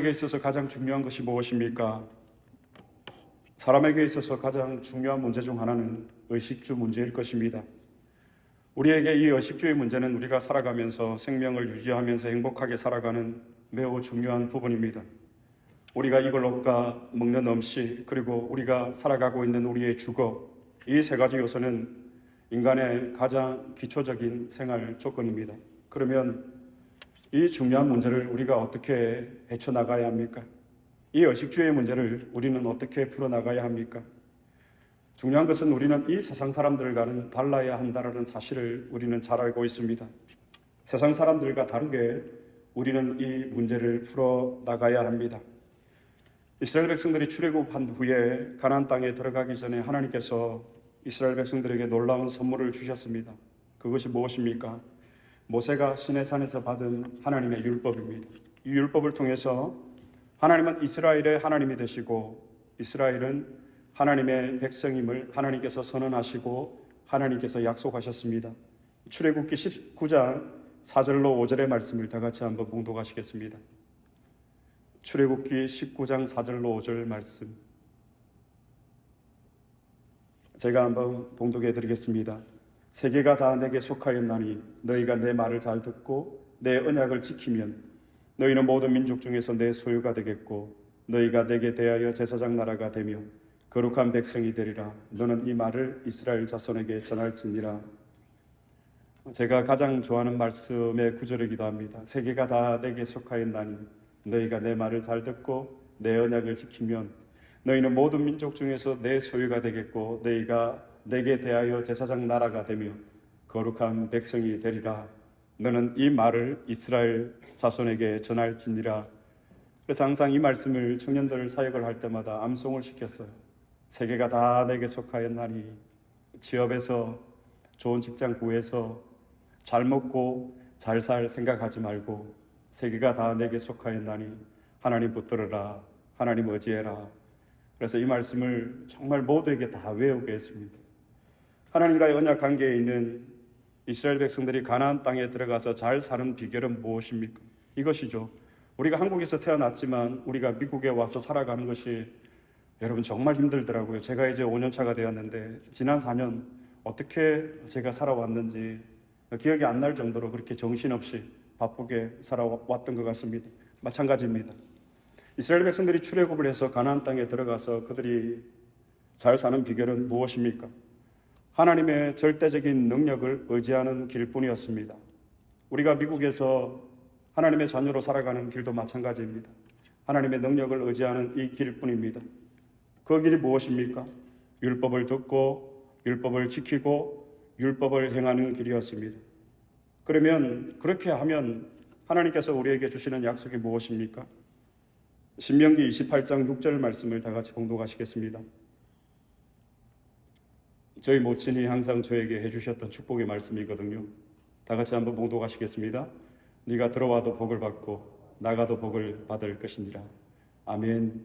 사람에게 있어서 가장 중요한 것이 무엇입니까? 사람에게 있어서 가장 중요한 문제 중 하나는 의식주 문제일 것입니다. 우리에게 이 의식주의 문제는 우리가 살아가면서 생명을 유지하면서 행복하게 살아가는 매우 중요한 부분입니다. 우리가 입을 옷과 먹는 음식, 그리고 우리가 살아가고 있는 우리의 주거, 이 세 가지 요소는 인간의 가장 기초적인 생활 조건입니다. 그러면 이 중요한 문제를 우리가 어떻게 헤쳐나가야 합니까? 이 의식주의 문제를 우리는 어떻게 풀어나가야 합니까? 중요한 것은 우리는 이 세상 사람들과는 달라야 한다는 사실을 우리는 잘 알고 있습니다. 세상 사람들과 다르게 우리는 이 문제를 풀어나가야 합니다. 이스라엘 백성들이 출애굽한 후에 가나안 땅에 들어가기 전에 하나님께서 이스라엘 백성들에게 놀라운 선물을 주셨습니다. 그것이 무엇입니까? 모세가 시내산에서 받은 하나님의 율법입니다. 이 율법을 통해서 하나님은 이스라엘의 하나님이 되시고 이스라엘은 하나님의 백성임을 하나님께서 선언하시고 하나님께서 약속하셨습니다. 출애굽기 19장 4절로 5절의 말씀을 다 같이 한번 봉독하시겠습니다. 출애굽기 19장 4절로 5절 말씀 제가 한번 봉독해 드리겠습니다. 세계가 다 내게 속하였나니 너희가 내 말을 잘 듣고 내 언약을 지키면 너희는 모든 민족 중에서 내 소유가 되겠고 너희가 내게 대하여 제사장 나라가 되며 거룩한 백성이 되리라. 너는 이 말을 이스라엘 자손에게 전할지니라. 제가 가장 좋아하는 말씀의 구절이기도 합니다. 세계가 다 내게 속하였나니 너희가 내 말을 잘 듣고 내 언약을 지키면 너희는 모든 민족 중에서 내 소유가 되겠고 너희가 내게 대하여 제사장 나라가 되며 거룩한 백성이 되리라. 너는 이 말을 이스라엘 자손에게 전할지니라. 그래서 항상 이 말씀을 청년들 사역을 할 때마다 암송을 시켰어요. 세계가 다 내게 속하였나니 취업에서 좋은 직장 구해서 잘 먹고 잘 살 생각하지 말고 세계가 다 내게 속하였나니 하나님 붙들어라. 하나님 의지해라. 그래서 이 말씀을 정말 모두에게 다 외우게 했습니다. 하나님과의 언약 관계에 있는 이스라엘 백성들이 가나안 땅에 들어가서 잘 사는 비결은 무엇입니까? 이것이죠. 우리가 한국에서 태어났지만 우리가 미국에 와서 살아가는 것이 여러분 정말 힘들더라고요. 제가 이제 5년 차가 되었는데 지난 4년 어떻게 제가 살아왔는지 기억이 안 날 정도로 그렇게 정신없이 바쁘게 살아왔던 것 같습니다. 마찬가지입니다. 이스라엘 백성들이 출애굽을 해서 가나안 땅에 들어가서 그들이 잘 사는 비결은 무엇입니까? 하나님의 절대적인 능력을 의지하는 길뿐이었습니다. 우리가 미국에서 하나님의 자녀로 살아가는 길도 마찬가지입니다. 하나님의 능력을 의지하는 이 길뿐입니다. 그 길이 무엇입니까? 율법을 듣고 율법을 지키고 율법을 행하는 길이었습니다. 그러면 그렇게 하면 하나님께서 우리에게 주시는 약속이 무엇입니까? 신명기 28장 6절 말씀을 다 같이 봉독하시겠습니다. 저희 모친이 항상 저에게 해주셨던 축복의 말씀이거든요. 다 같이 한번 봉독하시겠습니다. 네가 들어와도 복을 받고 나가도 복을 받을 것이니라. 아멘.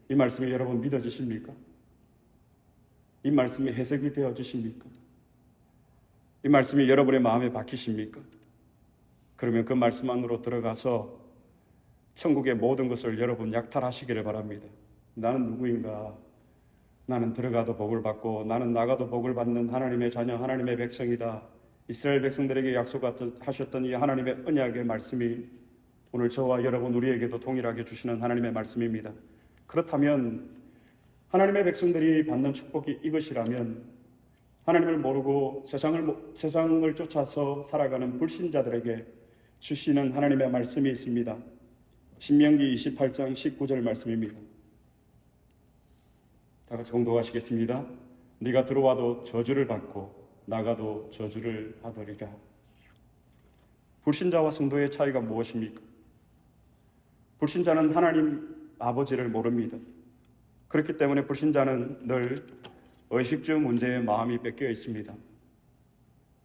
이 말씀이 여러분 믿어지십니까? 이 말씀이 해석이 되어지십니까? 이 말씀이 여러분의 마음에 박히십니까? 그러면 그 말씀 안으로 들어가서 천국의 모든 것을 여러분 약탈하시기를 바랍니다. 나는 누구인가? 나는 들어가도 복을 받고 나는 나가도 복을 받는 하나님의 자녀, 하나님의 백성이다. 이스라엘 백성들에게 약속하셨던 이 하나님의 언약의 말씀이 오늘 저와 여러분 우리에게도 동일하게 주시는 하나님의 말씀입니다. 그렇다면 하나님의 백성들이 받는 축복이 이것이라면 하나님을 모르고 세상을 쫓아서 살아가는 불신자들에게 주시는 하나님의 말씀이 있습니다. 신명기 28장 19절 말씀입니다. 다 같이 봉독하시겠습니다. 네가 들어와도 저주를 받고 나가도 저주를 받으리라. 불신자와 성도의 차이가 무엇입니까? 불신자는 하나님 아버지를 모릅니다. 그렇기 때문에 불신자는 늘 의식주 문제에 마음이 뺏겨 있습니다.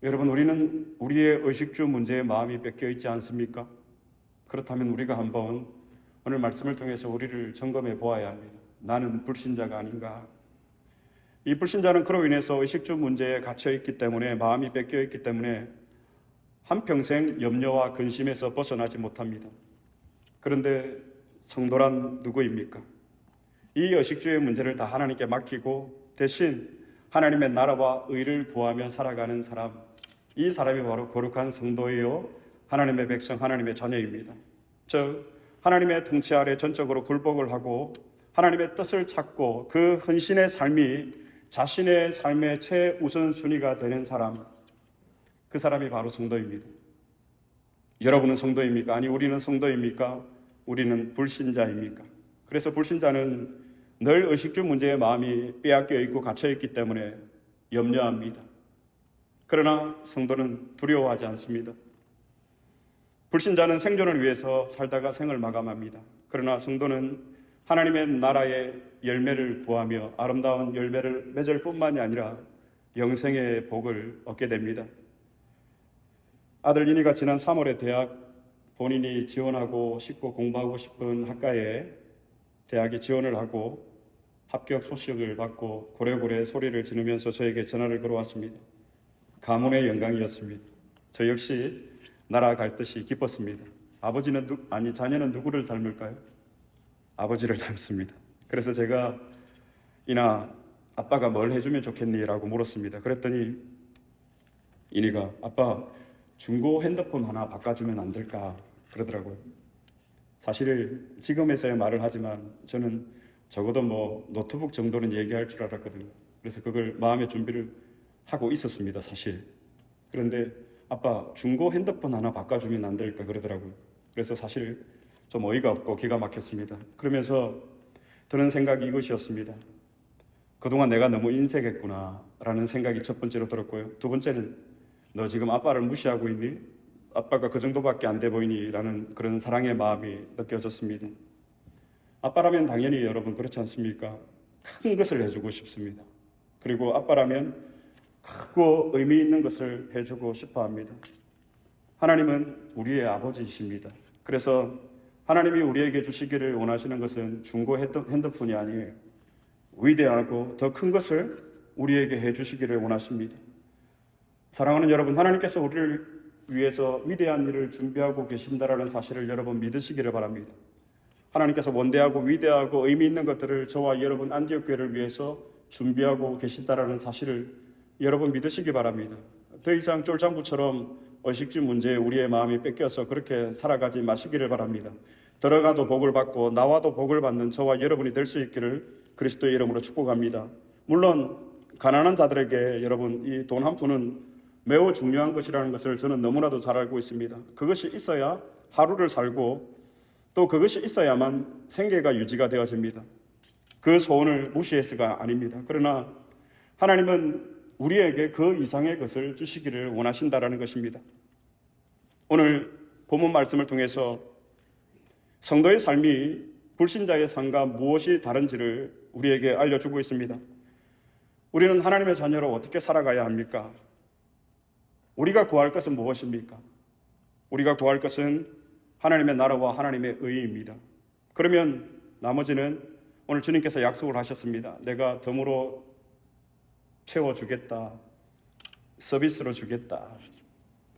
여러분, 우리는 우리의 의식주 문제에 마음이 뺏겨 있지 않습니까? 그렇다면 우리가 한번 오늘 말씀을 통해서 우리를 점검해 보아야 합니다. 나는 불신자가 아닌가? 이 불신자는 그로 인해서 의식주 문제에 갇혀 있기 때문에 마음이 뺏겨 있기 때문에 한평생 염려와 근심에서 벗어나지 못합니다. 그런데 성도란 누구입니까? 이 의식주의 문제를 다 하나님께 맡기고 대신 하나님의 나라와 의를 구하며 살아가는 사람, 이 사람이 바로 거룩한 성도이요 하나님의 백성, 하나님의 자녀입니다. 즉 하나님의 통치 아래 전적으로 굴복을 하고 하나님의 뜻을 찾고 그 헌신의 삶이 자신의 삶의 최우선순위가 되는 사람, 그 사람이 바로 성도입니다. 여러분은 성도입니까? 아니, 우리는 성도입니까? 우리는 불신자입니까? 그래서 불신자는 늘 의식주 문제의 마음이 빼앗겨 있고 갇혀 있기 때문에 염려합니다. 그러나 성도는 두려워하지 않습니다. 불신자는 생존을 위해서 살다가 생을 마감합니다. 그러나 성도는 하나님의 나라의 열매를 구하며 아름다운 열매를 맺을 뿐만이 아니라 영생의 복을 얻게 됩니다. 아들 인이가 지난 3월에 대학 본인이 지원하고 싶고 공부하고 싶은 학과에 대학에 지원을 하고 합격 소식을 받고 고래고래 소리를 지르면서 저에게 전화를 걸어왔습니다. 가문의 영광이었습니다. 저 역시 날아갈 듯이 기뻤습니다. 자녀는 누구를 닮을까요? 아버지를 닮습니다. 그래서 제가 이나 아빠가 뭘 해주면 좋겠니? 라고 물었습니다. 그랬더니 이니가 아빠 중고 핸드폰 하나 바꿔주면 안 될까? 그러더라고요. 사실 지금에서야 말을 하지만 저는 적어도 노트북 정도는 얘기할 줄 알았거든요. 그래서 그걸 마음의 준비를 하고 있었습니다, 사실. 그런데 아빠 중고 핸드폰 하나 바꿔주면 안 될까? 그러더라고요. 그래서 사실 좀 어이가 없고 기가 막혔습니다. 그러면서 드는 생각이 이것이었습니다. 그동안 내가 너무 인색했구나 라는 생각이 첫 번째로 들었고요. 두 번째는 너 지금 아빠를 무시하고 있니? 아빠가 그 정도밖에 안 돼 보이니? 라는 그런 사랑의 마음이 느껴졌습니다. 아빠라면 당연히 여러분 그렇지 않습니까? 큰 것을 해주고 싶습니다. 그리고 아빠라면 크고 의미 있는 것을 해주고 싶어 합니다. 하나님은 우리의 아버지이십니다. 그래서 하나님이 우리에게 주시기를 원하시는 것은 중고 핸드폰이 아니에요. 위대하고 더 큰 것을 우리에게 해주시기를 원하십니다. 사랑하는 여러분, 하나님께서 우리를 위해서 위대한 일을 준비하고 계신다라는 사실을 여러분 믿으시기를 바랍니다. 하나님께서 원대하고 위대하고 의미 있는 것들을 저와 여러분 안디옥 교회를 위해서 준비하고 계신다라는 사실을 여러분 믿으시기 바랍니다. 더 이상 쫄장부처럼 의식주 문제에 우리의 마음이 뺏겨서 그렇게 살아가지 마시기를 바랍니다. 들어가도 복을 받고 나와도 복을 받는 저와 여러분이 될 수 있기를 그리스도의 이름으로 축복합니다. 물론 가난한 자들에게 여러분 이 돈 한 푼은 매우 중요한 것이라는 것을 저는 너무나도 잘 알고 있습니다. 그것이 있어야 하루를 살고 또 그것이 있어야만 생계가 유지가 되어집니다. 그 소원을 무시해서가 아닙니다. 그러나 하나님은 우리에게 그 이상의 것을 주시기를 원하신다라는 것입니다. 오늘 본문 말씀을 통해서 성도의 삶이 불신자의 삶과 무엇이 다른지를 우리에게 알려주고 있습니다. 우리는 하나님의 자녀로 어떻게 살아가야 합니까? 우리가 구할 것은 무엇입니까? 우리가 구할 것은 하나님의 나라와 하나님의 의입니다. 그러면 나머지는 오늘 주님께서 약속을 하셨습니다. 내가 덤으로 채워주겠다. 서비스로 주겠다.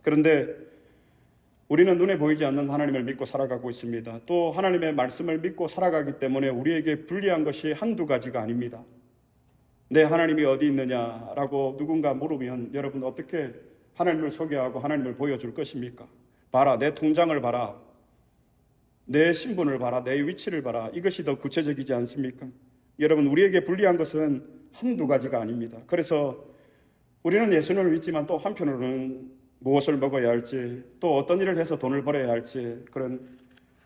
그런데 우리는 눈에 보이지 않는 하나님을 믿고 살아가고 있습니다. 또 하나님의 말씀을 믿고 살아가기 때문에 우리에게 불리한 것이 한두 가지가 아닙니다. 내 하나님이 어디 있느냐라고 누군가 물으면 여러분 어떻게 하나님을 소개하고 하나님을 보여줄 것입니까? 봐라, 내 통장을 봐라. 내 신분을 봐라. 내 위치를 봐라. 이것이 더 구체적이지 않습니까? 여러분, 우리에게 불리한 것은 한두 가지가 아닙니다. 그래서 우리는 예수님을 믿지만 또 한편으로는 무엇을 먹어야 할지, 또 어떤 일을 해서 돈을 벌어야 할지 그런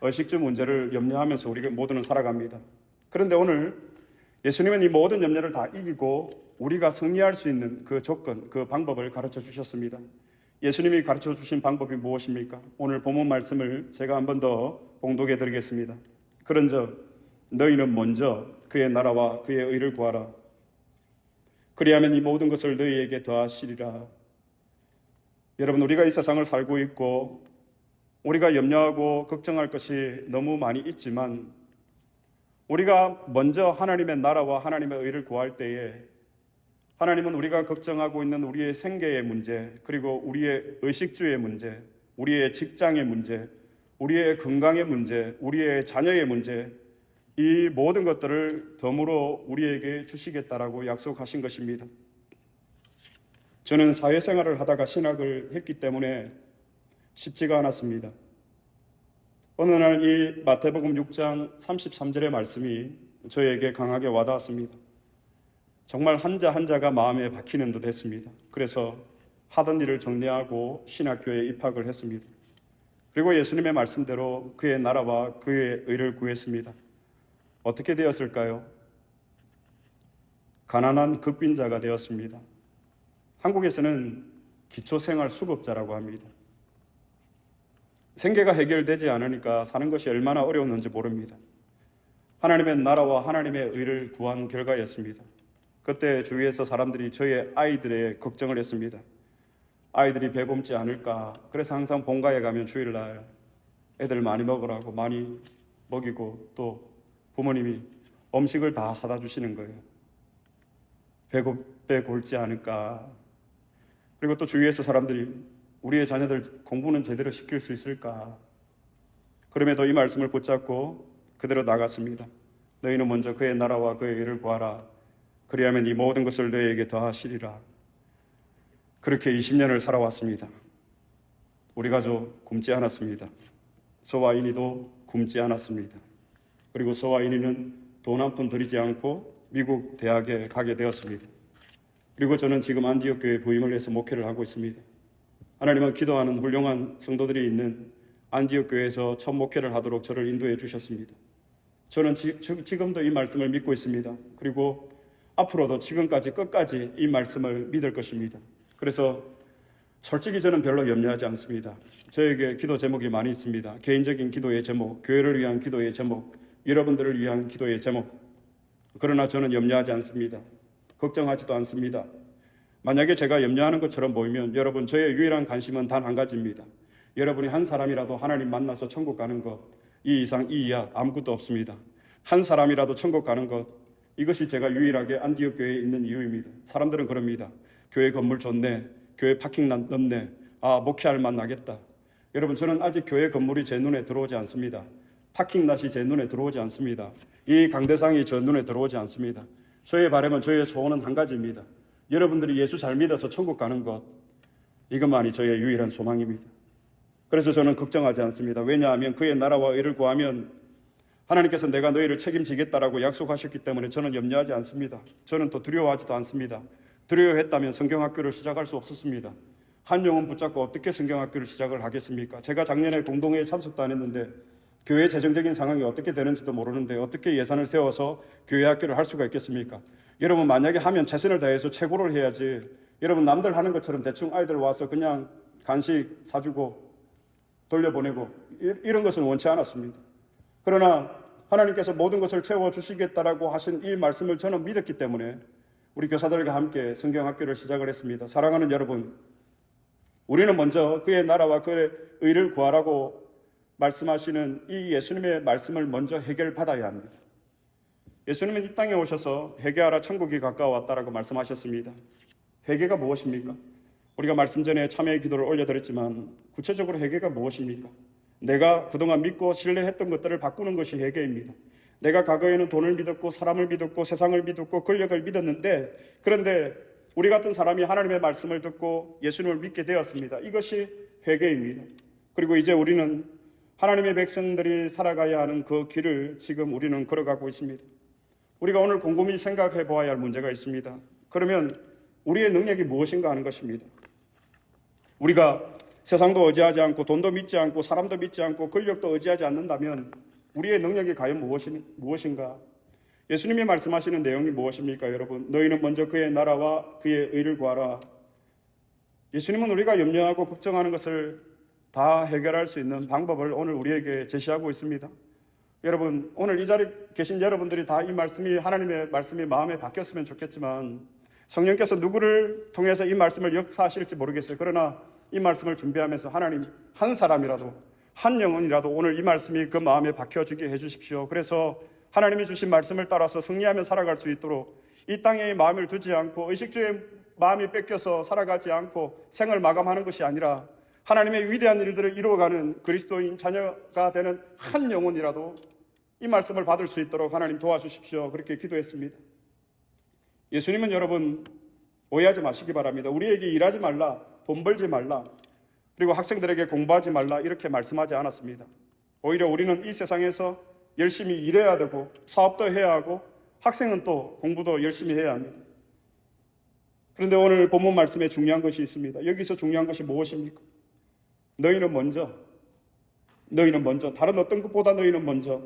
의식주 문제를 염려하면서 우리가 모두는 살아갑니다. 그런데 오늘 예수님은 이 모든 염려를 다 이기고 우리가 승리할 수 있는 그 조건, 그 방법을 가르쳐 주셨습니다. 예수님이 가르쳐 주신 방법이 무엇입니까? 오늘 본문 말씀을 제가 한 번 더 봉독해 드리겠습니다. 그런즉 너희는 먼저 그의 나라와 그의 의를 구하라. 그리하면 이 모든 것을 너희에게 더하시리라. 여러분, 우리가 이 세상을 살고 있고 우리가 염려하고 걱정할 것이 너무 많이 있지만 우리가 먼저 하나님의 나라와 하나님의 의를 구할 때에 하나님은 우리가 걱정하고 있는 우리의 생계의 문제, 그리고 우리의 의식주의 문제, 우리의 직장의 문제, 우리의 건강의 문제, 우리의 자녀의 문제, 이 모든 것들을 덤으로 우리에게 주시겠다라고 약속하신 것입니다. 저는 사회생활을 하다가 신학을 했기 때문에 쉽지가 않았습니다. 어느 날 이 마태복음 6장 33절의 말씀이 저에게 강하게 와닿았습니다. 정말 한자 한자가 마음에 박히는 듯 했습니다. 그래서 하던 일을 정리하고 신학교에 입학을 했습니다. 그리고 예수님의 말씀대로 그의 나라와 그의 의를 구했습니다. 어떻게 되었을까요? 가난한 극빈자가 되었습니다. 한국에서는 기초생활 수급자라고 합니다. 생계가 해결되지 않으니까 사는 것이 얼마나 어려웠는지 모릅니다. 하나님의 나라와 하나님의 의를 구한 결과였습니다. 그때 주위에서 사람들이 저의 아이들의 걱정을 했습니다. 아이들이 배고프지 않을까. 그래서 항상 본가에 가면 주일날 애들 많이 먹으라고 많이 먹이고 또 부모님이 음식을 다 사다 주시는 거예요. 배고프게 곪지 않을까. 그리고 또 주위에서 사람들이 우리의 자녀들 공부는 제대로 시킬 수 있을까. 그럼에도 이 말씀을 붙잡고 그대로 나갔습니다. 너희는 먼저 그의 나라와 그의 의를 구하라. 그리하면 이 모든 것을 너희에게 더하시리라. 그렇게 20년을 살아왔습니다. 우리 가족 굶지 않았습니다. 저와 인이도 굶지 않았습니다. 그리고 저와 인이는 돈 한 푼 들이지 않고 미국 대학에 가게 되었습니다. 그리고 저는 지금 안디옥 교회 부임을 해서 목회를 하고 있습니다. 하나님은 기도하는 훌륭한 성도들이 있는 안디옥 교회에서 첫 목회를 하도록 저를 인도해 주셨습니다. 저는 지금도 이 말씀을 믿고 있습니다. 그리고 앞으로도 지금까지 끝까지 이 말씀을 믿을 것입니다. 그래서 솔직히 저는 별로 염려하지 않습니다. 저에게 기도 제목이 많이 있습니다. 개인적인 기도의 제목, 교회를 위한 기도의 제목, 여러분들을 위한 기도의 제목. 그러나 저는 염려하지 않습니다. 걱정하지도 않습니다. 만약에 제가 염려하는 것처럼 보이면 여러분, 저의 유일한 관심은 단 한 가지입니다. 여러분이 한 사람이라도 하나님 만나서 천국 가는 것, 이 이상 이 이하 아무것도 없습니다. 한 사람이라도 천국 가는 것, 이것이 제가 유일하게 안디옥 교회에 있는 이유입니다. 사람들은 그럽니다. 교회 건물 좋네, 교회 파킹 넓네, 목회할 만 나겠다. 여러분, 저는 아직 교회 건물이 제 눈에 들어오지 않습니다. 파킹낫이 제 눈에 들어오지 않습니다. 이 강대상이 저 눈에 들어오지 않습니다. 저의 바람은, 저의 소원은 한 가지입니다. 여러분들이 예수 잘 믿어서 천국 가는 것, 이것만이 저의 유일한 소망입니다. 그래서 저는 걱정하지 않습니다. 왜냐하면 그의 나라와 의를 구하면 하나님께서 내가 너희를 책임지겠다라고 약속하셨기 때문에 저는 염려하지 않습니다. 저는 또 두려워하지도 않습니다. 두려워했다면 성경학교를 시작할 수 없었습니다. 한 영혼 붙잡고 어떻게 성경학교를 시작을 하겠습니까? 제가 작년에 공동회에 참석도 안 했는데 교회 재정적인 상황이 어떻게 되는지도 모르는데 어떻게 예산을 세워서 교회 학교를 할 수가 있겠습니까? 여러분, 만약에 하면 최선을 다해서 최고를 해야지, 여러분 남들 하는 것처럼 대충 아이들 와서 그냥 간식 사주고 돌려보내고 이런 것은 원치 않았습니다. 그러나 하나님께서 모든 것을 채워주시겠다라고 하신 이 말씀을 저는 믿었기 때문에 우리 교사들과 함께 성경학교를 시작을 했습니다. 사랑하는 여러분, 우리는 먼저 그의 나라와 그의 의를 구하라고 말씀하시는 이 예수님의 말씀을 먼저 해결받아야 합니다. 예수님은 이 땅에 오셔서 회개하라, 천국이 가까워왔다라고 말씀하셨습니다. 회개가 무엇입니까? 우리가 말씀 전에 참회의 기도를 올려드렸지만 구체적으로 회개가 무엇입니까? 내가 그동안 믿고 신뢰했던 것들을 바꾸는 것이 회개입니다. 내가 과거에는 돈을 믿었고 사람을 믿었고 세상을 믿었고 권력을 믿었는데, 그런데 우리 같은 사람이 하나님의 말씀을 듣고 예수님을 믿게 되었습니다. 이것이 회개입니다. 그리고 이제 우리는 하나님의 백성들이 살아가야 하는 그 길을 지금 우리는 걸어가고 있습니다. 우리가 오늘 곰곰이 생각해 보아야 할 문제가 있습니다. 그러면 우리의 능력이 무엇인가 하는 것입니다. 우리가 세상도 의지하지 않고 돈도 믿지 않고 사람도 믿지 않고 권력도 의지하지 않는다면 우리의 능력이 과연 무엇인가? 예수님이 말씀하시는 내용이 무엇입니까? 여러분, 너희는 먼저 그의 나라와 그의 의를 구하라. 예수님은 우리가 염려하고 걱정하는 것을 다 해결할 수 있는 방법을 오늘 우리에게 제시하고 있습니다. 여러분, 오늘 이 자리에 계신 여러분들이 다 이 말씀이, 하나님의 말씀이 마음에 박혔으면 좋겠지만 성령께서 누구를 통해서 이 말씀을 역사하실지 모르겠어요. 그러나 이 말씀을 준비하면서 하나님, 한 사람이라도, 한 영혼이라도 오늘 이 말씀이 그 마음에 박혀지게 해주십시오. 그래서 하나님이 주신 말씀을 따라서 승리하며 살아갈 수 있도록 이 땅에 마음을 두지 않고 의식주의 마음이 뺏겨서 살아가지 않고 생을 마감하는 것이 아니라 하나님의 위대한 일들을 이루어가는 그리스도인 자녀가 되는 한 영혼이라도 이 말씀을 받을 수 있도록 하나님 도와주십시오. 그렇게 기도했습니다. 예수님은 여러분 오해하지 마시기 바랍니다. 우리에게 일하지 말라, 돈 벌지 말라, 그리고 학생들에게 공부하지 말라 이렇게 말씀하지 않았습니다. 오히려 우리는 이 세상에서 열심히 일해야 되고 사업도 해야 하고 학생은 또 공부도 열심히 해야 합니다. 그런데 오늘 본문 말씀에 중요한 것이 있습니다. 여기서 중요한 것이 무엇입니까? 너희는 먼저, 다른 어떤 것보다 너희는 먼저,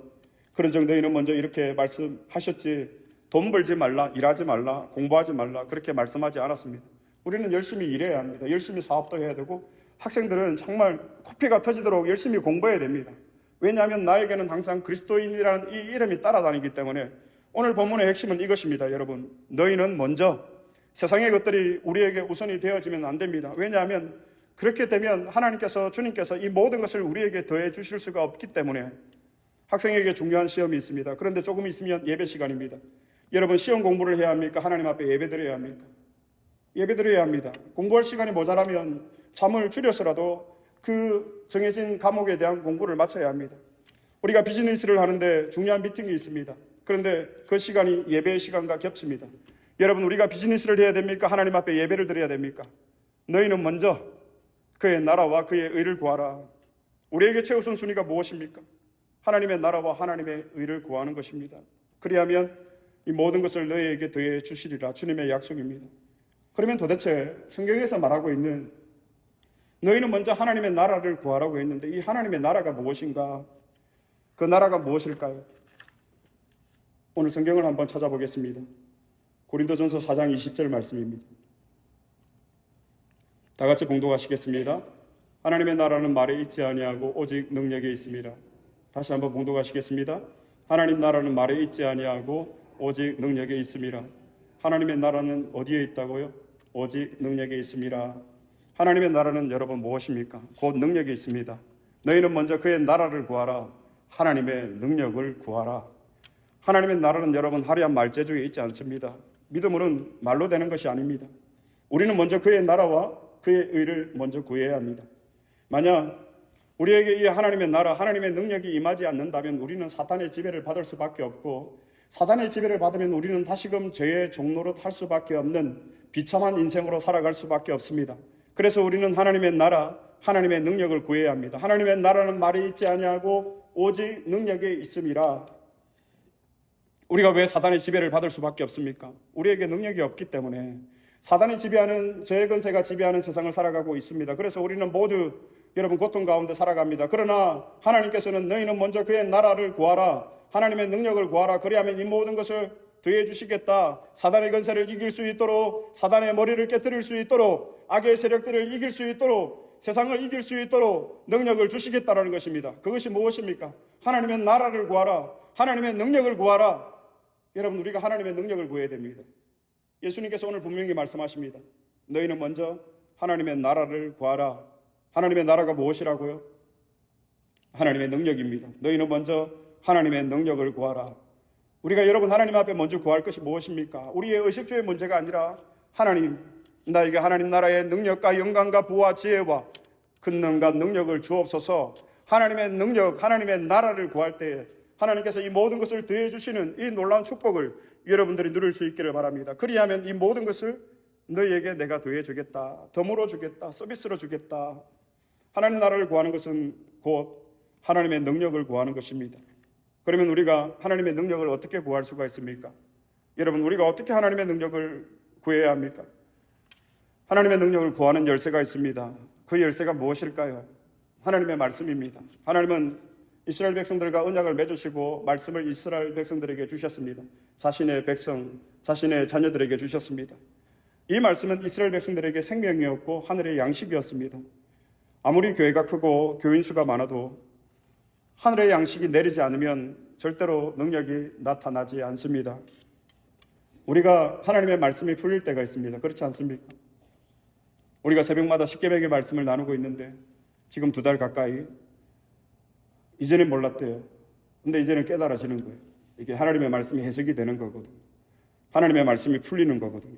그런즉 너희는 먼저 이렇게 말씀하셨지, 돈 벌지 말라, 일하지 말라, 공부하지 말라 그렇게 말씀하지 않았습니다. 우리는 열심히 일해야 합니다. 열심히 사업도 해야 되고 학생들은 정말 코피가 터지도록 열심히 공부해야 됩니다. 왜냐하면 나에게는 항상 그리스도인이라는 이 이름이 따라다니기 때문에 오늘 본문의 핵심은 이것입니다. 여러분, 너희는 먼저, 세상의 것들이 우리에게 우선이 되어지면 안 됩니다. 왜냐하면 그렇게 되면 하나님께서, 주님께서 이 모든 것을 우리에게 더해 주실 수가 없기 때문에 학생에게 중요한 시험이 있습니다. 그런데 조금 있으면 예배 시간입니다. 여러분, 시험 공부를 해야 합니까? 하나님 앞에 예배 드려야 합니까? 예배 드려야 합니다. 공부할 시간이 모자라면 잠을 줄여서라도 그 정해진 과목에 대한 공부를 마쳐야 합니다. 우리가 비즈니스를 하는데 중요한 미팅이 있습니다. 그런데 그 시간이 예배의 시간과 겹칩니다. 여러분, 우리가 비즈니스를 해야 됩니까? 하나님 앞에 예배를 드려야 됩니까? 너희는 먼저 그의 나라와 그의 의를 구하라. 우리에게 최우선 순위가 무엇입니까? 하나님의 나라와 하나님의 의를 구하는 것입니다. 그리하면 이 모든 것을 너희에게 더해 주시리라. 주님의 약속입니다. 그러면 도대체 성경에서 말하고 있는 너희는 먼저 하나님의 나라를 구하라고 했는데 이 하나님의 나라가 무엇인가? 그 나라가 무엇일까요? 오늘 성경을 한번 찾아보겠습니다. 고린도전서 4장 20절 말씀입니다. 다 같이 봉독하시겠습니다. 하나님의 나라는 말에 있지 아니하고 오직 능력에 있습니다. 다시 한번 봉독하시겠습니다. 하나님 나라는 말에 있지 아니하고 오직 능력에 있습니다. 하나님의 나라는 어디에 있다고요? 오직 능력에 있습니다. 하나님의 나라는 여러분 무엇입니까? 곧 능력이 있습니다. 너희는 먼저 그의 나라를 구하라. 하나님의 능력을 구하라. 하나님의 나라는 여러분 화려한 말재주에 있지 않습니다. 믿음으로는 말로 되는 것이 아닙니다. 우리는 먼저 그의 나라와 그의 의를 먼저 구해야 합니다. 만약 우리에게 이 하나님의 나라, 하나님의 능력이 임하지 않는다면 우리는 사탄의 지배를 받을 수밖에 없고, 사단의 지배를 받으면 우리는 다시금 죄의 종로로 탈 수밖에 없는 비참한 인생으로 살아갈 수밖에 없습니다. 그래서 우리는 하나님의 나라, 하나님의 능력을 구해야 합니다. 하나님의 나라는 말이 있지 아니하고 오직 능력에 있음이라. 우리가 왜 사단의 지배를 받을 수밖에 없습니까? 우리에게 능력이 없기 때문에. 사단이 지배하는, 죄의 권세가 지배하는 세상을 살아가고 있습니다. 그래서 우리는 모두 여러분 고통 가운데 살아갑니다. 그러나 하나님께서는 너희는 먼저 그의 나라를 구하라, 하나님의 능력을 구하라. 그리하면 이 모든 것을 더해 주시겠다. 사단의 권세를 이길 수 있도록, 사단의 머리를 깨뜨릴 수 있도록, 악의 세력들을 이길 수 있도록, 세상을 이길 수 있도록 능력을 주시겠다라는 것입니다. 그것이 무엇입니까? 하나님의 나라를 구하라, 하나님의 능력을 구하라. 여러분, 우리가 하나님의 능력을 구해야 됩니다. 예수님께서 오늘 분명히 말씀하십니다. 너희는 먼저 하나님의 나라를 구하라. 하나님의 나라가 무엇이라고요? 하나님의 능력입니다. 너희는 먼저 하나님의 능력을 구하라. 우리가 여러분 하나님 앞에 먼저 구할 것이 무엇입니까? 우리의 의식주의 문제가 아니라 하나님, 나에게 하나님 나라의 능력과 영광과 부와 지혜와 권능과 능력을 주옵소서. 하나님의 능력, 하나님의 나라를 구할 때 하나님께서 이 모든 것을 더해 주시는 이 놀라운 축복을 여러분들이 누릴 수 있기를 바랍니다. 그리하면 이 모든 것을 너희에게 내가 더해 주겠다, 덤으로 주겠다, 서비스로 주겠다. 하나님 나라를 구하는 것은 곧 하나님의 능력을 구하는 것입니다. 그러면 우리가 하나님의 능력을 어떻게 구할 수가 있습니까? 여러분, 우리가 어떻게 하나님의 능력을 구해야 합니까? 하나님의 능력을 구하는 열쇠가 있습니다. 그 열쇠가 무엇일까요? 하나님의 말씀입니다. 하나님은 이스라엘 백성들과 언약을 맺으시고 말씀을 이스라엘 백성들에게 주셨습니다. 자신의 백성, 자신의 자녀들에게 주셨습니다. 이 말씀은 이스라엘 백성들에게 생명이었고 하늘의 양식이었습니다. 아무리 교회가 크고 교인 수가 많아도 하늘의 양식이 내리지 않으면 절대로 능력이 나타나지 않습니다. 우리가 하나님의 말씀이 풀릴 때가 있습니다. 그렇지 않습니까? 우리가 새벽마다 십계명의 말씀을 나누고 있는데 지금 2달 가까이, 이전엔 몰랐대요. 근데 이제는 깨달아지는 거예요. 이게 하나님의 말씀이 해석이 되는 거거든요. 하나님의 말씀이 풀리는 거거든요.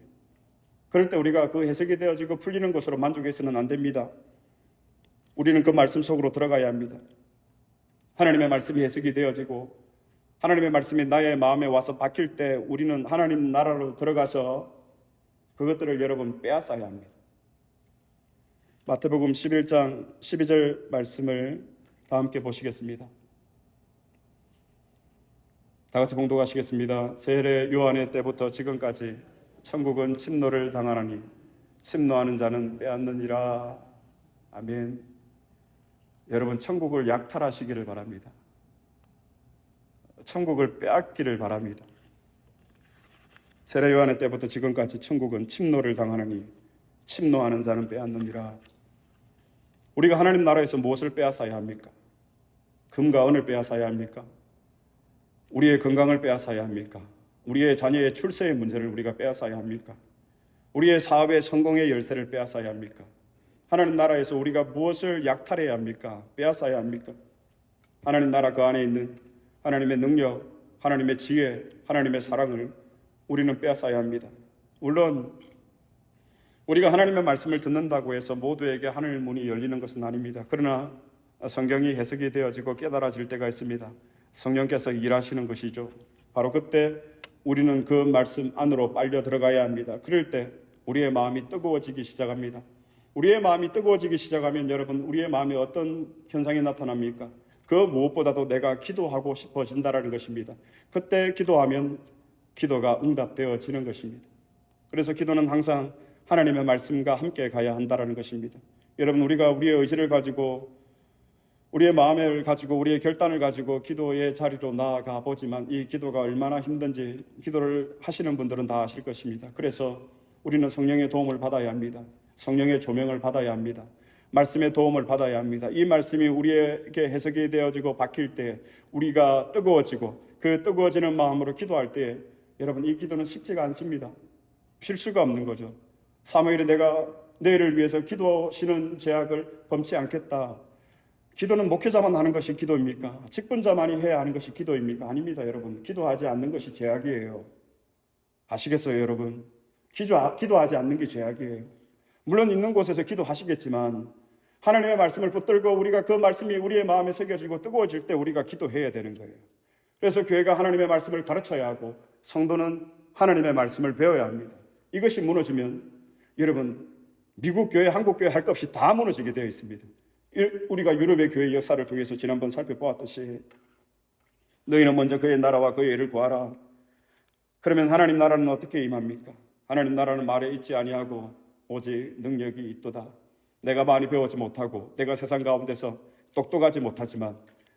그럴 때 우리가 그 해석이 되어지고 풀리는 것으로 만족해서는 안 됩니다. 우리는 그 말씀 속으로 들어가야 합니다. 하나님의 말씀이 해석이 되어지고 하나님의 말씀이 나의 마음에 와서 박힐 때 우리는 하나님 나라로 들어가서 그것들을 여러분 빼앗아야 합니다. 마태복음 11장 12절 말씀을 다 함께 보시겠습니다. 다 같이 봉독하시겠습니다. 세례 요한의 때부터 지금까지 천국은 침노를 당하나니 침노하는 자는 빼앗느니라. 아멘. 여러분, 천국을 약탈하시기를 바랍니다. 천국을 빼앗기를 바랍니다. 세례 요한의 때부터 지금까지 천국은 침노를 당하나니 침노하는 자는 빼앗느니라. 우리가 하나님 나라에서 무엇을 빼앗아야 합니까? 금과 은을 빼앗아야 합니까? 우리의 건강을 빼앗아야 합니까? 우리의 자녀의 출세의 문제를 우리가 빼앗아야 합니까? 우리의 사업의 성공의 열쇠를 빼앗아야 합니까? 하나님 나라에서 우리가 무엇을 약탈해야 합니까? 빼앗아야 합니까? 하나님 나라 그 안에 있는 하나님의 능력, 하나님의 지혜, 하나님의 사랑을 우리는 빼앗아야 합니다. 물론 우리가 하나님의 말씀을 듣는다고 해서 모두에게 하늘 문이 열리는 것은 아닙니다. 그러나 성경이 해석이 되어지고 깨달아질 때가 있습니다. 성령께서 일하시는 것이죠. 바로 그때 우리는 그 말씀 안으로 빨려 들어가야 합니다. 그럴 때 우리의 마음이 뜨거워지기 시작합니다. 우리의 마음이 뜨거워지기 시작하면 여러분, 우리의 마음에 어떤 현상이 나타납니까? 그 무엇보다도 내가 기도하고 싶어진다는 것입니다. 그때 기도하면 기도가 응답되어지는 것입니다. 그래서 기도는 항상 하나님의 말씀과 함께 가야 한다는 것입니다. 여러분, 우리가 우리의 의지를 가지고 우리의 마음을 가지고 우리의 결단을 가지고 기도의 자리로 나아가 보지만 이 기도가 얼마나 힘든지 기도를 하시는 분들은 다 아실 것입니다. 그래서 우리는 성령의 도움을 받아야 합니다. 성령의 조명을 받아야 합니다. 말씀의 도움을 받아야 합니다. 이 말씀이 우리에게 해석이 되어지고 박힐 때 우리가 뜨거워지고 그 뜨거워지는 마음으로 기도할 때 여러분, 이 기도는 쉽지가 않습니다. 쉴 수가 없는 거죠. 사무엘이 내가 너희를 위해서 기도하시는 제약을 범치 않겠다. 기도는 목회자만 하는 것이 기도입니까? 직분자만이 해야 하는 것이 기도입니까? 아닙니다, 여러분. 기도하지 않는 것이 제약이에요. 아시겠어요, 여러분? 기도하지 않는 게 제약이에요. 물론 있는 곳에서 기도하시겠지만 하나님의 말씀을 붙들고 우리가 그 말씀이 우리의 마음에 새겨지고 뜨거워질 때 우리가 기도해야 되는 거예요. 그래서 교회가 하나님의 말씀을 가르쳐야 하고 성도는 하나님의 말씀을 배워야 합니다. 이것이 무너지면 여러분, 미국 교회, 한국 교회 할 것 없이 다 무너지게 되어 있습니다. 우리가 유럽의 교회 역사를 통해서 지난번 살펴보았듯이 너희는 먼저 그의 나라와 그의 의를 구하라. 그러면 하나님 나라는 어떻게 임합니까? 하나님 나라는 말에 있지 아니하고 오직 능력이 있도다. 내가 많이 배우지 못하고 내가 세상 가운데서 똑똑하지 못하지만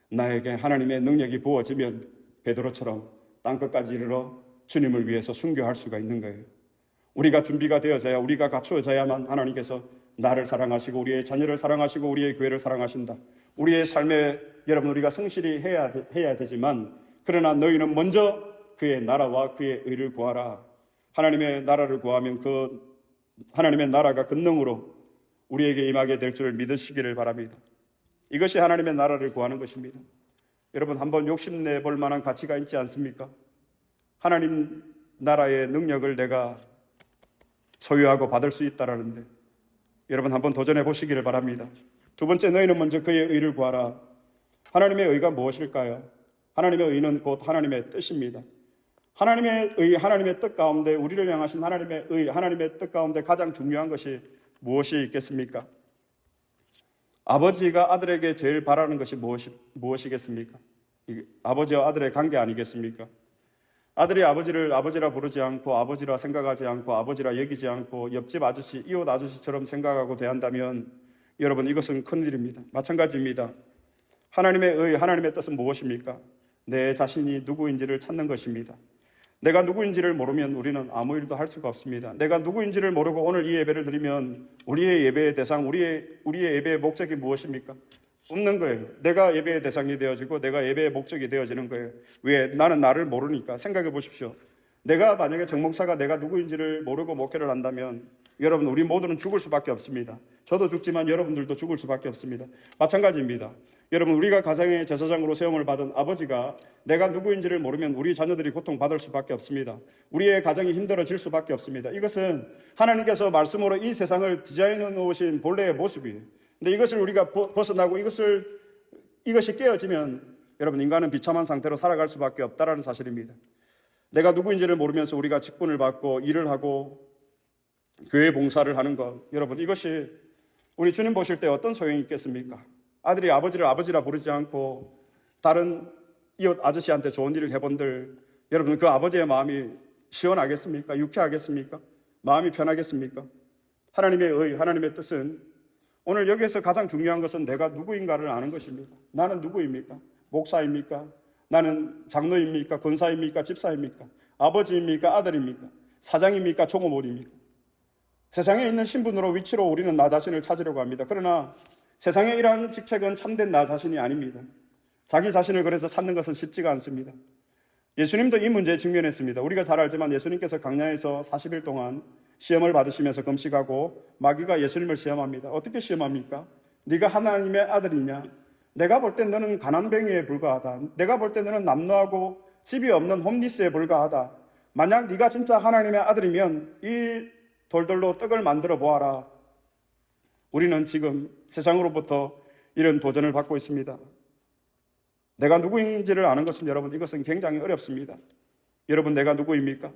나에게 하나님의 능력이 부어지면 베드로처럼 땅끝까지 이르러 주님을 위해서 순교할 수가 있는 거예요. 우리가 준비가 되어져야, 우리가 갖추어져야만 하나님께서 나를 사랑하시고 우리의 자녀를 사랑하시고 우리의 교회를 사랑하신다. 우리의 삶에 여러분, 우리가 성실히 해야 되지만 그러나 너희는 먼저 그의 나라와 그의 의를 구하라. 하나님의 나라를 구하면 그 하나님의 나라가 권능으로 우리에게 임하게 될 줄 믿으시기를 바랍니다. 이것이 하나님의 나라를 구하는 것입니다. 여러분, 한번 욕심내 볼 만한 가치가 있지 않습니까? 하나님 나라의 능력을 내가 소유하고 받을 수 있다라는데 여러분, 한번 도전해 보시기를 바랍니다. 두 번째, 너희는 먼저 그의 의를 구하라. 하나님의 의가 무엇일까요? 하나님의 의는 곧 하나님의 뜻입니다. 하나님의 의, 하나님의 뜻 가운데 우리를 향하신 하나님의 의, 하나님의 뜻 가운데 가장 중요한 것이 무엇이 있겠습니까? 아버지가 아들에게 제일 바라는 것이 무엇이겠습니까? 아버지와 아들의 관계 아니겠습니까? 아들이 아버지를 아버지라 부르지 않고 아버지라 생각하지 않고 아버지라 여기지 않고 옆집 아저씨, 이웃 아저씨처럼 생각하고 대한다면 여러분, 이것은 큰일입니다. 마찬가지입니다. 하나님의 의, 하나님의 뜻은 무엇입니까? 내 자신이 누구인지를 찾는 것입니다. 내가 누구인지를 모르면 우리는 아무 일도 할 수가 없습니다. 내가 누구인지를 모르고 오늘 이 예배를 드리면 우리의 예배의 대상, 우리의 예배의 목적이 무엇입니까? 없는 거예요. 내가 예배의 대상이 되어지고 내가 예배의 목적이 되어지는 거예요. 왜? 나는 나를 모르니까. 생각해 보십시오. 내가 만약에 정목사가 내가 누구인지를 모르고 목회를 한다면 여러분, 우리 모두는 죽을 수밖에 없습니다. 저도 죽지만 여러분들도 죽을 수밖에 없습니다. 마찬가지입니다. 여러분, 우리가 가정의 제사장으로 세움을 받은 아버지가 내가 누구인지를 모르면 우리 자녀들이 고통받을 수밖에 없습니다. 우리의 가정이 힘들어질 수밖에 없습니다. 이것은 하나님께서 말씀으로 이 세상을 디자인해 놓으신 본래의 모습이에요. 근데 이것을 우리가 벗어나고 이것이 깨어지면 여러분 인간은 비참한 상태로 살아갈 수밖에 없다라는 사실입니다. 내가 누구인지를 모르면서 우리가 직분을 받고 일을 하고 교회 봉사를 하는 것, 여러분 이것이 우리 주님 보실 때 어떤 소용이 있겠습니까? 아들이 아버지를 아버지라 부르지 않고 다른 이웃 아저씨한테 좋은 일을 해본들 여러분 그 아버지의 마음이 시원하겠습니까? 유쾌하겠습니까? 마음이 편하겠습니까? 하나님의 의, 하나님의 뜻은 오늘 여기에서 가장 중요한 것은 내가 누구인가를 아는 것입니다. 나는 누구입니까? 목사입니까? 나는 장로입니까? 권사입니까? 집사입니까? 아버지입니까? 아들입니까? 사장입니까? 종업원입니까? 세상에 있는 신분으로 위치로 우리는 나 자신을 찾으려고 합니다. 그러나 세상의 이러한 직책은 참된 나 자신이 아닙니다. 자기 자신을 그래서 찾는 것은 쉽지가 않습니다. 예수님도 이 문제에 직면했습니다. 우리가 잘 알지만 예수님께서 광야에서 40일 동안 시험을 받으시면서 금식하고 마귀가 예수님을 시험합니다. 어떻게 시험합니까? 네가 하나님의 아들이냐? 내가 볼 때 너는 가난뱅이에 불과하다. 내가 볼 때 너는 남노하고 집이 없는 홈리스에 불과하다. 만약 네가 진짜 하나님의 아들이면 이 돌들로 떡을 만들어 보아라. 우리는 지금 세상으로부터 이런 도전을 받고 있습니다. 내가 누구인지를 아는 것은 여러분 이것은 굉장히 어렵습니다. 여러분 내가 누구입니까?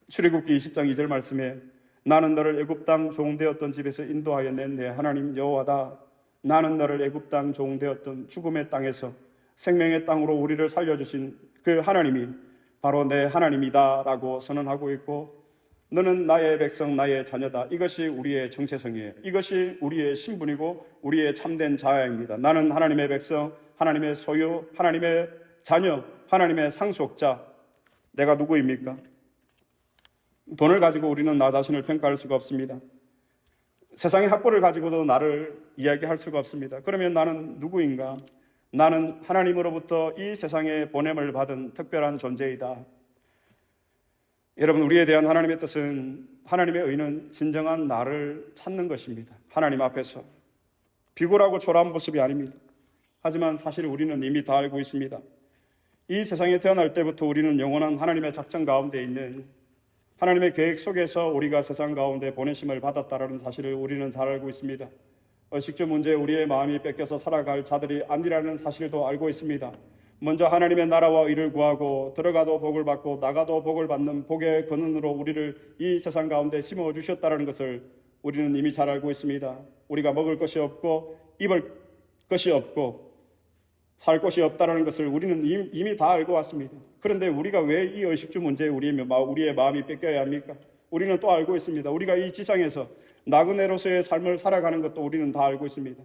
출애굽기 20장 2절 말씀에 나는 너를 애굽 땅 종되었던 집에서 인도하여 낸 내 하나님 여호와다. 나는 너를 애굽 땅 종되었던 죽음의 땅에서 생명의 땅으로 우리를 살려주신 그 하나님이 바로 내 하나님이다 라고 선언하고 있고 너는 나의 백성 나의 자녀다. 이것이 우리의 정체성이에요. 이것이 우리의 신분이고 우리의 참된 자아입니다. 나는 하나님의 백성, 하나님의 소유, 하나님의 자녀, 하나님의 상속자. 내가 누구입니까? 돈을 가지고 우리는 나 자신을 평가할 수가 없습니다. 세상의 학벌을 가지고도 나를 이야기할 수가 없습니다. 그러면 나는 누구인가? 나는 하나님으로부터 이 세상에 보냄을 받은 특별한 존재이다. 여러분 우리에 대한 하나님의 뜻은 하나님의 의는 진정한 나를 찾는 것입니다. 하나님 앞에서 비굴하고 초라한 모습이 아닙니다. 하지만 사실 우리는 이미 다 알고 있습니다. 이 세상에 태어날 때부터 우리는 영원한 하나님의 작전 가운데 있는 하나님의 계획 속에서 우리가 세상 가운데 보내심을 받았다라는 사실을 우리는 잘 알고 있습니다. 의식주 문제에 우리의 마음이 뺏겨서 살아갈 자들이 아니라는 사실도 알고 있습니다. 먼저 하나님의 나라와 의를 구하고 들어가도 복을 받고 나가도 복을 받는 복의 근원으로 우리를 이 세상 가운데 심어주셨다는 것을 우리는 이미 잘 알고 있습니다. 우리가 먹을 것이 없고 입을 것이 없고 살 곳이 없다는 것을 우리는 이미 다 알고 왔습니다. 그런데 우리가 왜 이 의식주 문제에 우리의 마음이 뺏겨야 합니까? 우리는 또 알고 있습니다. 우리가 이 지상에서 나그네로서의 삶을 살아가는 것도 우리는 다 알고 있습니다.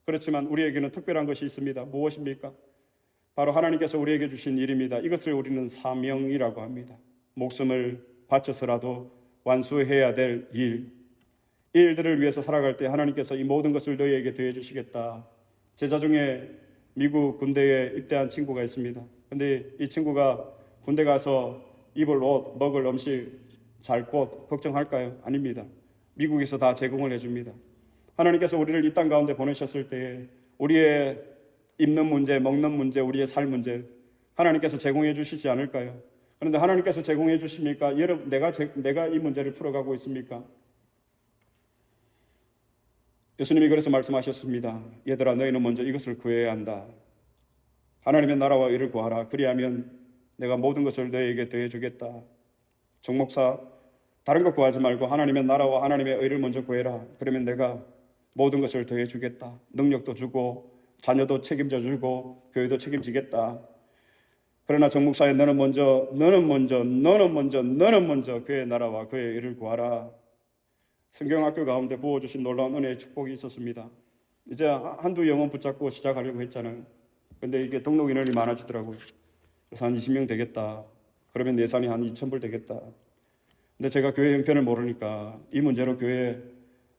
그렇지만 우리에게는 특별한 것이 있습니다. 무엇입니까? 바로 하나님께서 우리에게 주신 일입니다. 이것을 우리는 사명이라고 합니다. 목숨을 바쳐서라도 완수해야 될 일. 이 일들을 위해서 살아갈 때 하나님께서 이 모든 것을 너희에게 더해 주시겠다. 제자 중에 미국 군대에 입대한 친구가 있습니다. 근데 이 친구가 군대 가서 입을 옷, 먹을 음식, 잘 곳 걱정할까요? 아닙니다. 미국에서 다 제공을 해줍니다. 하나님께서 우리를 이 땅 가운데 보내셨을 때 우리의 입는 문제, 먹는 문제, 우리의 살 문제 하나님께서 제공해 주시지 않을까요? 그런데 하나님께서 제공해 주십니까? 여러분, 내가 이 문제를 풀어가고 있습니까? 예수님이 그래서 말씀하셨습니다. 얘들아 너희는 먼저 이것을 구해야 한다. 하나님의 나라와 의를 구하라. 그리하면 내가 모든 것을 너희에게 더해 주겠다. 정 목사 다른 것 구하지 말고 하나님의 나라와 하나님의 의를 먼저 구해라. 그러면 내가 모든 것을 더해 주겠다. 능력도 주고 자녀도 책임져 주고 교회도 책임지겠다. 그러나 정 목사의 너는 먼저 그의 나라와 그의 의를 구하라. 성경학교 가운데 부어주신 놀라운 은혜의 축복이 있었습니다. 이제 한두 영혼 붙잡고 시작하려고 했잖아요. 근데 이게 등록 인원이 많아지더라고요. 그래서 한 20명 되겠다. 그러면 예산이 한 2,000불 되겠다. 근데 제가 교회 형편을 모르니까 이 문제로 교회에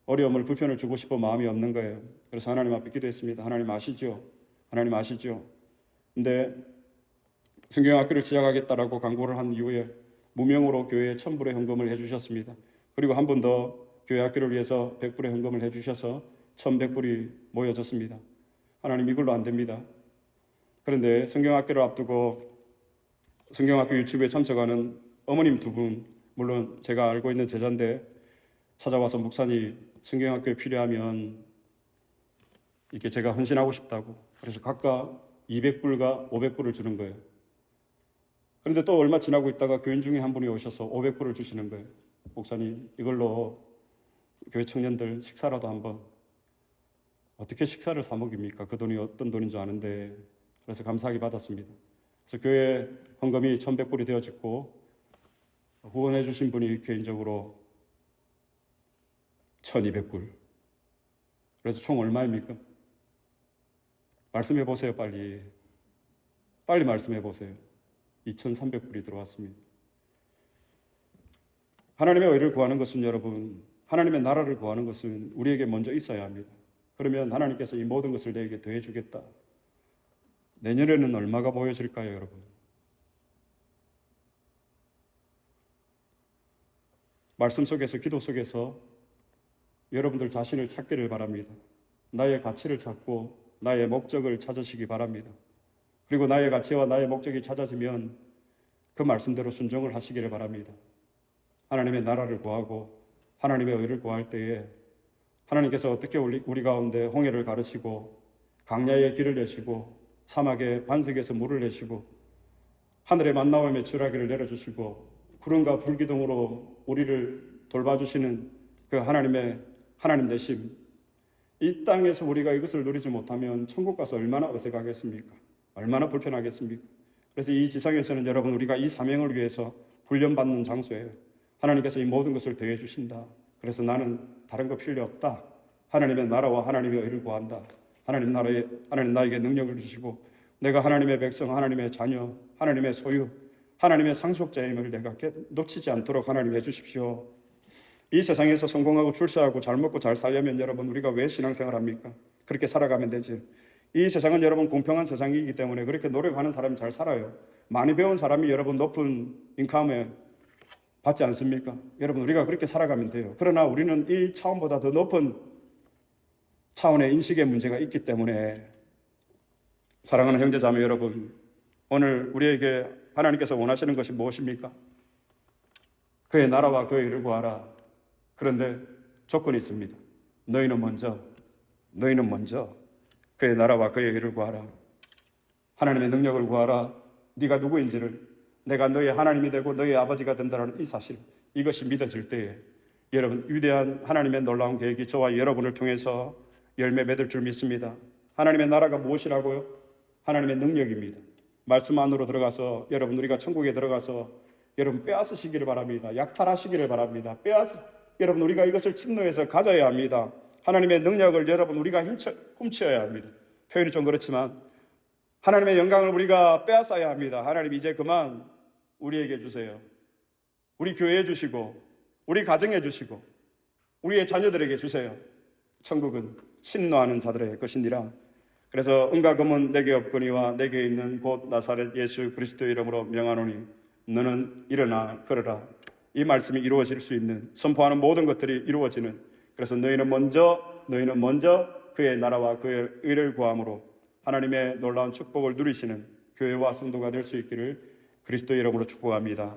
어려움을 불편을 주고 싶어 마음이 없는 거예요. 그래서 하나님 앞에 기도했습니다. 하나님 아시죠? 하나님 아시죠? 근데 성경학교를 시작하겠다라고 광고를 한 이후에 무명으로 교회에 1,000불의 헌금을 해주셨습니다. 그리고 한 번 더 교회 학교를 위해서 100불의 헌금을 해주셔서 1,100불이 모여졌습니다. 하나님 이걸로 안 됩니다. 그런데 성경학교를 앞두고 성경학교 유치부에 참석하는 어머님 두 분, 물론 제가 알고 있는 제자인데 찾아와서 목사님 성경학교에 필요하면 이렇게 제가 헌신하고 싶다고. 그래서 각각 200불과 500불을 주는 거예요. 그런데 또 얼마 지나고 있다가 교인 중에 한 분이 오셔서 500불을 주시는 거예요. 목사님, 이걸로 교회 청년들 식사라도 한번. 어떻게 식사를 사 먹입니까? 그 돈이 어떤 돈인 줄 아는데. 그래서 감사하게 받았습니다. 그래서 교회 헌금이 1,100불이 되어졌고, 후원해 주신 분이 개인적으로 1,200불. 그래서 총 얼마입니까? 말씀해 보세요, 빨리. 빨리 말씀해 보세요. 2,300불이 들어왔습니다. 하나님의 의를 구하는 것은 여러분, 하나님의 나라를 구하는 것은 우리에게 먼저 있어야 합니다. 그러면 하나님께서 이 모든 것을 내게 더해 주겠다. 내년에는 얼마가 보여질까요, 여러분? 말씀 속에서, 기도 속에서 여러분들 자신을 찾기를 바랍니다. 나의 가치를 찾고 나의 목적을 찾으시기 바랍니다. 그리고 나의 가치와 나의 목적이 찾아지면 그 말씀대로 순종을 하시기를 바랍니다. 하나님의 나라를 구하고 하나님의 의를 구할 때에 하나님께서 어떻게 우리 가운데 홍해를 가르시고 강야에 길을 내시고 사막에 반석에서 물을 내시고 하늘의 만나와 주라기를 내려주시고 구름과 불기둥으로 우리를 돌봐주시는 그 하나님 되심, 이 땅에서 우리가 이것을 누리지 못하면 천국 가서 얼마나 어색하겠습니까? 얼마나 불편하겠습니까? 그래서 이 지상에서는 여러분, 우리가 이 사명을 위해서 훈련받는 장소예요. 하나님께서 이 모든 것을 더해 주신다. 그래서 나는 다른 거 필요 없다. 하나님의 나라와 하나님의 의를 구한다. 하나님 나에게 능력을 주시고 내가 하나님의 백성, 하나님의 자녀, 하나님의 소유, 하나님의 상속자임을 내가 놓치지 않도록 하나님 해주십시오. 이 세상에서 성공하고 출세하고 잘 먹고 잘 살려면 여러분, 우리가 왜 신앙생활 합니까? 그렇게 살아가면 되지. 이 세상은 여러분 공평한 세상이기 때문에 그렇게 노력하는 사람이 잘 살아요. 많이 배운 사람이 여러분 높은 인컴에 받지 않습니까? 여러분, 우리가 그렇게 살아가면 돼요. 그러나 우리는 이 차원보다 더 높은 차원의 인식의 문제가 있기 때문에, 사랑하는 형제자매 여러분, 오늘 우리에게 하나님께서 원하시는 것이 무엇입니까? 그의 나라와 그의 의를 구하라. 그런데 조건이 있습니다. 너희는 먼저 그의 나라와 그의 의를 구하라. 하나님의 능력을 구하라. 네가 누구인지를, 내가 너의 하나님이 되고 너의 아버지가 된다는 이 사실, 이것이 믿어질 때에 여러분, 위대한 하나님의 놀라운 계획이 저와 여러분을 통해서 열매 맺을 줄 믿습니다. 하나님의 나라가 무엇이라고요? 하나님의 능력입니다. 말씀 안으로 들어가서 여러분, 우리가 천국에 들어가서 여러분 빼앗으시기를 바랍니다. 약탈하시기를 바랍니다. 여러분, 우리가 이것을 침노해서 가져야 합니다. 하나님의 능력을 여러분, 우리가 훔쳐야 합니다. 표현이 좀 그렇지만 하나님의 영광을 우리가 빼앗아야 합니다. 하나님, 이제 그만 우리에게 주세요. 우리 교회에 주시고 우리 가정에 주시고 우리의 자녀들에게 주세요. 천국은 침노하는 자들의 것이니라. 그래서 은과 금은 내게 없거니와 내게 있는 곧 나사렛 예수 그리스도의 이름으로 명하노니 너는 일어나 걸어라. 이 말씀이 이루어질 수 있는, 선포하는 모든 것들이 이루어지는, 그래서 너희는 먼저 그의 나라와 그의 의를 구함으로 하나님의 놀라운 축복을 누리시는 교회와 성도가 될 수 있기를 그리스도의 이름으로 축복합니다.